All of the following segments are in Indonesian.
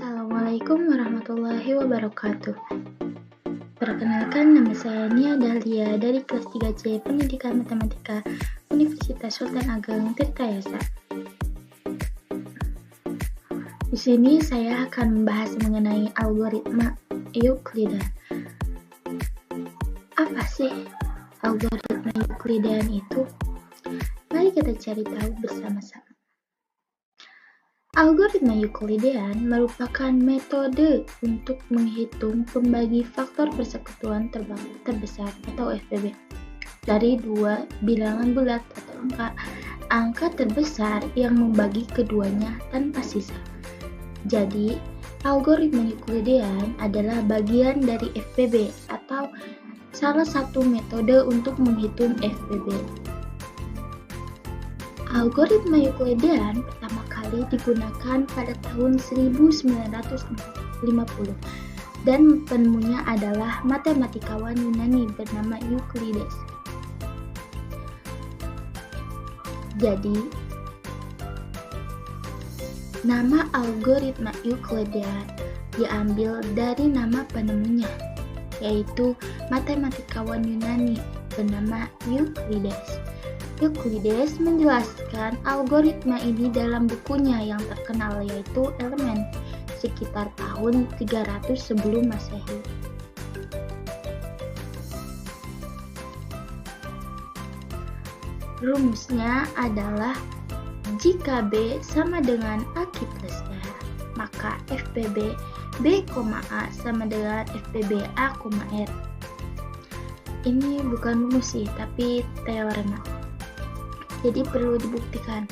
Assalamualaikum warahmatullahi wabarakatuh. Perkenalkan, nama saya Nia Dahlia dari kelas 3C Pendidikan Matematika Universitas Sultan Ageng Tirtayasa. Di sini saya akan membahas mengenai algoritma Euklidean. Apa sih algoritma Euklidean itu? Mari kita cari tahu bersama-sama. Algoritma Euklidean merupakan metode untuk menghitung pembagi faktor persekutuan terbesar atau FPB dari dua bilangan bulat atau angka terbesar yang membagi keduanya tanpa sisa. Jadi, algoritma Euklidean adalah bagian dari FPB atau salah satu metode untuk menghitung FPB. Algoritma Euklidean pertama kali digunakan pada tahun 1950 dan penemunya adalah matematikawan Yunani bernama Euclides. Jadi, nama algoritma Euklidean diambil dari nama penemunya, yaitu matematikawan Yunani bernama Euclides. Euclides menjelaskan algoritma ini dalam bukunya yang terkenal yaitu Elemen sekitar tahun 300 sebelum Masehi. Rumusnya adalah jika B sama dengan AK plus R, maka FPB B, A sama dengan FPB A, R. Ini bukan rumus sih, tapi teorema. Jadi perlu dibuktikan.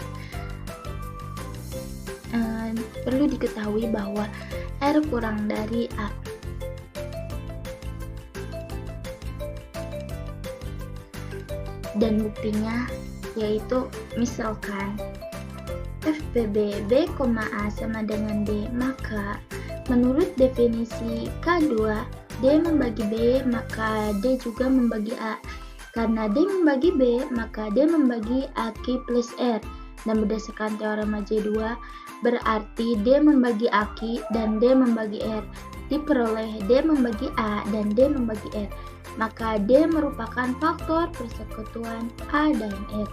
Perlu diketahui bahwa R kurang dari A. Dan buktinya yaitu misalkan FPB B, A sama dengan D, maka menurut definisi K2, D membagi B, maka D juga membagi A. Karena D membagi B, maka D membagi AK plus R. Dan berdasarkan teorema J2, berarti D membagi AK dan D membagi R. Diperoleh D membagi A dan D membagi R. Maka D merupakan faktor persekutuan A dan R.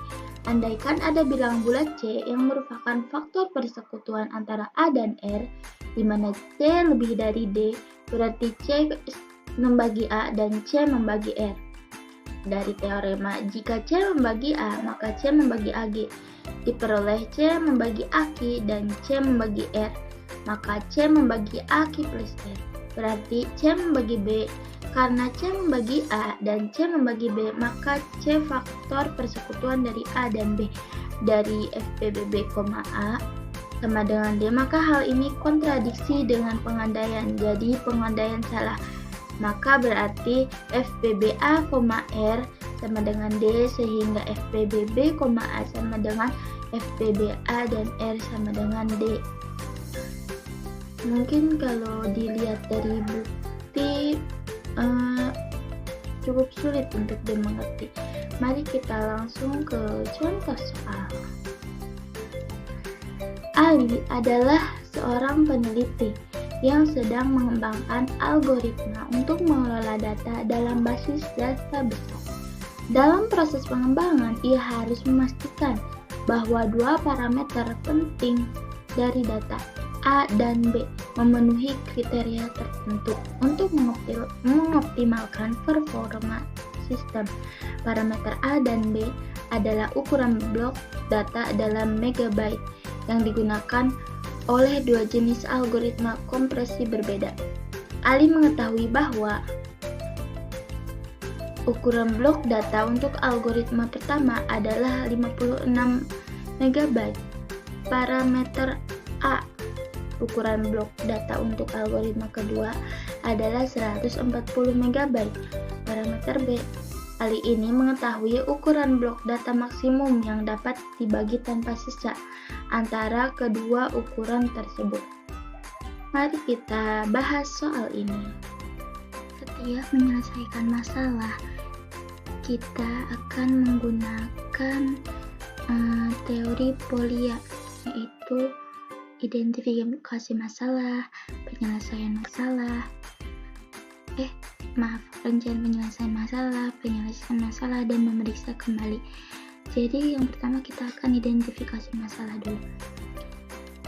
Andaikan ada bilangan bulat C yang merupakan faktor persekutuan antara A dan R, di mana C lebih dari D, berarti C membagi A dan C membagi R. Dari teorema, jika C membagi A, maka C membagi AG. Diperoleh C membagi AK dan C membagi R, maka C membagi AK plus R. Berarti C membagi B. Karena C membagi A dan C membagi B, maka C faktor persekutuan dari A dan B. Dari FPB B, A sama dengan D, maka hal ini kontradiksi dengan pengandaian. Jadi pengandaian salah. Maka berarti FPB A, R sama dengan D, sehingga FPB B, A sama dengan FPB A dan R sama dengan D. Mungkin kalau dilihat dari bukti cukup sulit untuk dimengerti. Mari kita langsung ke contoh soal. Ali adalah seorang peneliti yang sedang mengembangkan algoritma untuk mengelola data dalam basis data besar. Dalam proses pengembangan, ia harus memastikan bahwa dua parameter penting dari data A dan B memenuhi kriteria tertentu untuk mengoptimalkan performa sistem. Parameter A dan B adalah ukuran blok data dalam megabyte yang digunakan oleh dua jenis algoritma kompresi berbeda. Ali mengetahui bahwa ukuran blok data untuk algoritma pertama adalah 56 MB. Parameter A, ukuran blok data untuk algoritma kedua adalah 140 MB. Parameter B, Ali ini mengetahui ukuran blok data maksimum yang dapat dibagi tanpa sisa antara kedua ukuran tersebut. Mari kita bahas soal ini. Setiap menyelesaikan masalah, kita akan menggunakan teori Polya, yaitu identifikasi masalah, penyelesaian masalah, rencana penyelesaian masalah, dan memeriksa kembali. Jadi yang pertama kita akan identifikasi masalah dulu.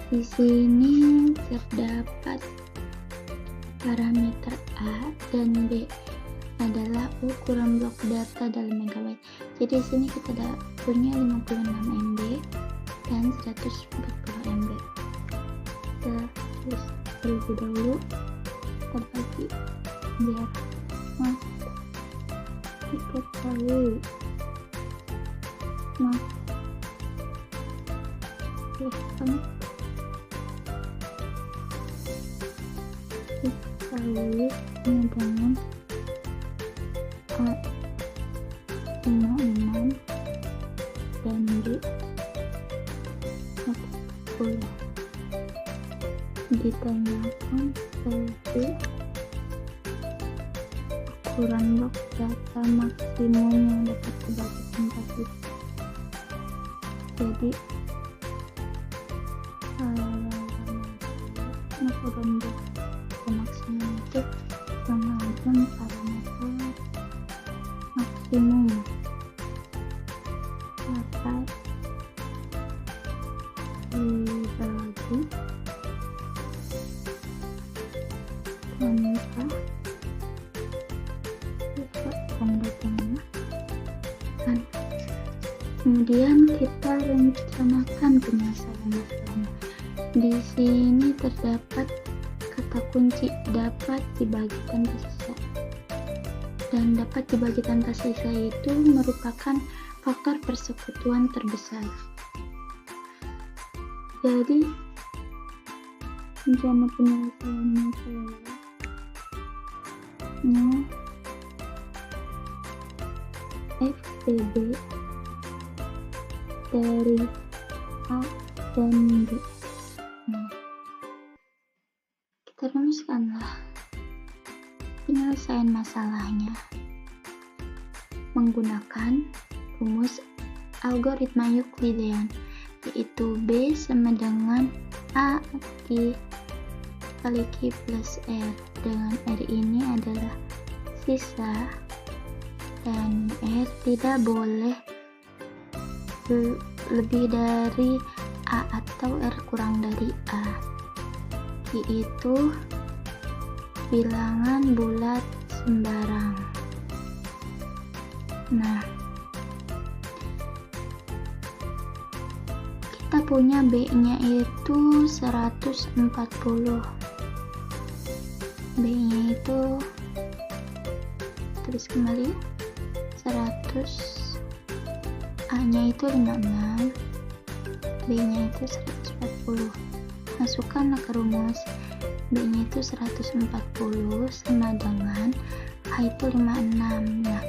Di sini terdapat parameter A dan B adalah ukuran blok data dalam megabyte. Jadi di sini kita punya 56 MB dan 140 MB. Kita tulis terlebih dahulu, kita bagi biar diketahui. Diketahui dengan A56 dan B 40. Ditanyakan sebagai ukuran blok data maksimum yang dapat dibagikan tadi. Jadi ukuran blok data maksimum itu mengajukan parameter maksimum dapat dibagi tanda tengah. Kemudian kita rencanakan penyelesaian masalahnya. Di sini terdapat kata kunci dapat dibagi tanpa sisa. Dan dapat dibagi tanpa sisa itu merupakan faktor persekutuan terbesar. Jadi rencana penyelesaian masalahnya FPB dari A dan B. Kita rumuskanlah penyelesaian masalahnya menggunakan rumus algoritma Euclidean, yaitu B sama dengan A kali Q plus R, dengan R ini adalah sisa dan R tidak boleh lebih dari A atau R kurang dari A. Q itu bilangan bulat sembarang. Nah, kita punya B-nya itu 140. B-nya itu tulis kembali 100, A-nya itu 56, B-nya itu 140. Masukkanlah ke rumus, B-nya itu 140 sama dengan A itu 56. Nah,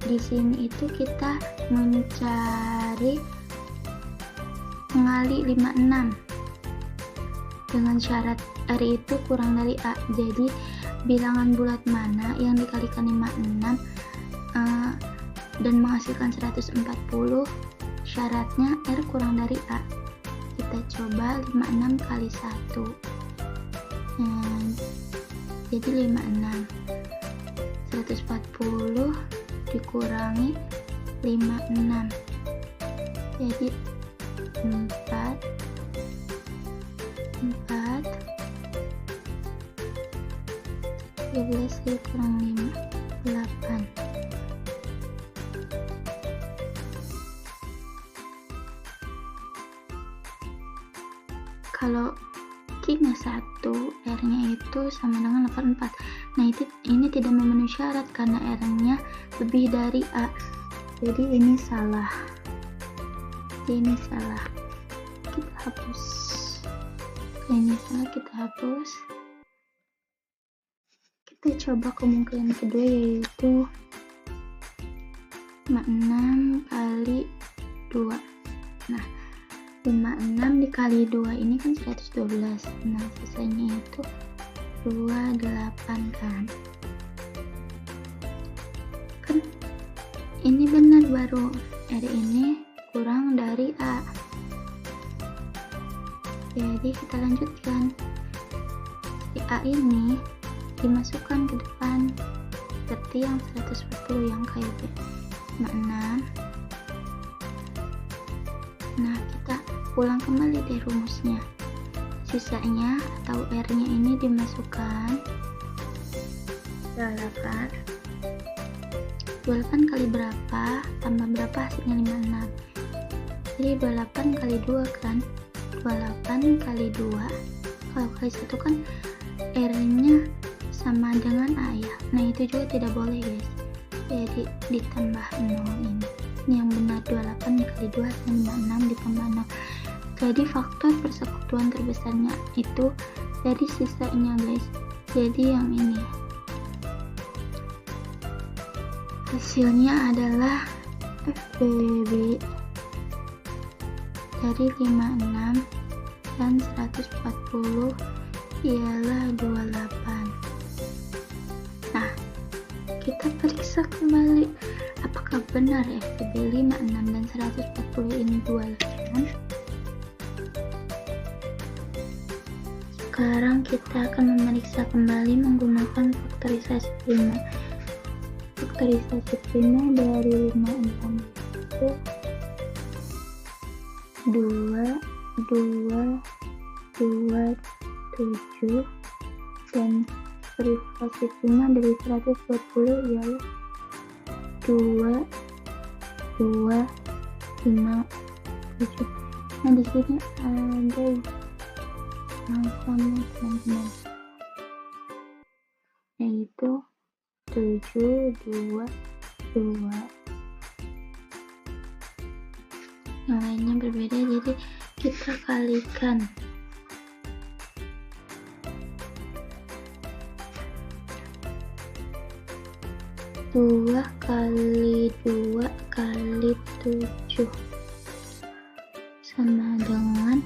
di sini itu kita mencari pengali 56 dengan syarat R itu kurang dari A. Jadi bilangan bulat mana yang dikalikan 56 dan menghasilkan 140, syaratnya R kurang dari A. Kita coba 56 kali 1, jadi 56. 140 dikurangi 56, jadi 4 13 kurang 5 8. Kalau Q-nya 1, R-nya itu sama dengan 84. Nah, ini tidak memenuhi syarat karena R-nya lebih dari A. Jadi ini salah. Kita hapus. Ini salah, kita hapus. Kita coba kemungkinan kedua, yaitu 56 kali 2. Nah, 56 dikali 2 ini kan 112. Nah, sisanya itu 28 kan ini benar, baru R ini kurang dari A. Jadi kita lanjutkan. Si A ini dimasukkan ke depan seperti yang 140 yang kayak B. 6. Nah, kita ulang kembali deh rumusnya. Sisanya atau R-nya ini dimasukkan 28. 28 kali berapa? Tambah berapa hasilnya? 56. Jadi 28 kali 2 kan? 28 kali 2. Kalau kali 1 kan R-nya sama dengan A ya. Nah, itu juga tidak boleh guys. Jadi ditambah 0 ini. Ini yang benar 28 kali 2 hasilnya 56 ditambah 0. Jadi faktor persekutuan terbesarnya itu dari sisanya guys. Jadi yang ini. Hasilnya adalah FBB dari 56 dan 140 ialah 28. Nah, kita periksa kembali apakah benar FBB 56 dan 140 ini 28. Sekarang kita akan memeriksa kembali menggunakan faktorisasi prima. Faktorisasi prima dari 56 itu 2, 2, 2, 7 dan faktorisasi prima dari 120 ialah 2, 2, 5, 7. Nah, di sini ada yang sama teman-teman, yaitu 7, 2, 2. Yang lainnya berbeda, jadi kita kalikan. Dua kali 2 kali 7 sama dengan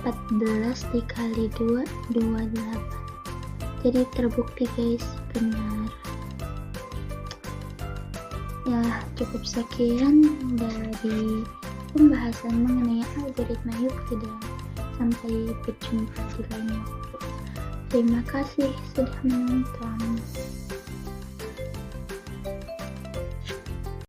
14 dikali 2, 28. Jadi terbukti guys, benar. Ya, cukup sekian dari pembahasan mengenai algoritma Euclidean. Sampai berjumpa di lain waktu. Terima kasih sudah menonton.